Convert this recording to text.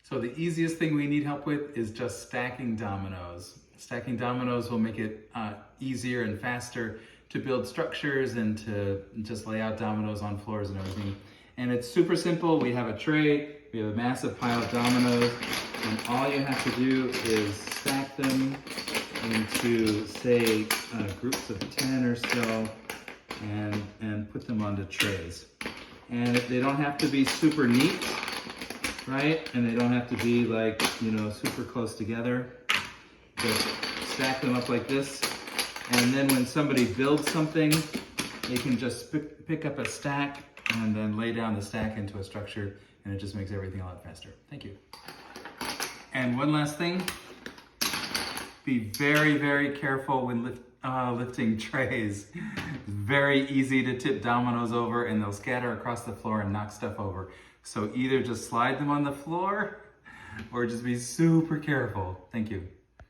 So the easiest thing we need help with is just stacking dominoes. Stacking dominoes will make it easier and faster to build structures and to just lay out dominoes on floors and everything. And it's super simple. We have a tray, we have a massive pile of dominoes, and all you have to do is stack them into, say, groups of 10 or so, and put them onto trays. And they don't have to be super neat, right? And they don't have to be like, super close together. Just stack them up like this. And then when somebody builds something, they can just pick up a stack and then lay down the stack into a structure, and it just makes everything a lot faster. Thank you. And one last thing, be very, very careful when lifting trays. It's very easy to tip dominoes over and they'll scatter across the floor and knock stuff over. So either just slide them on the floor or just be super careful. Thank you.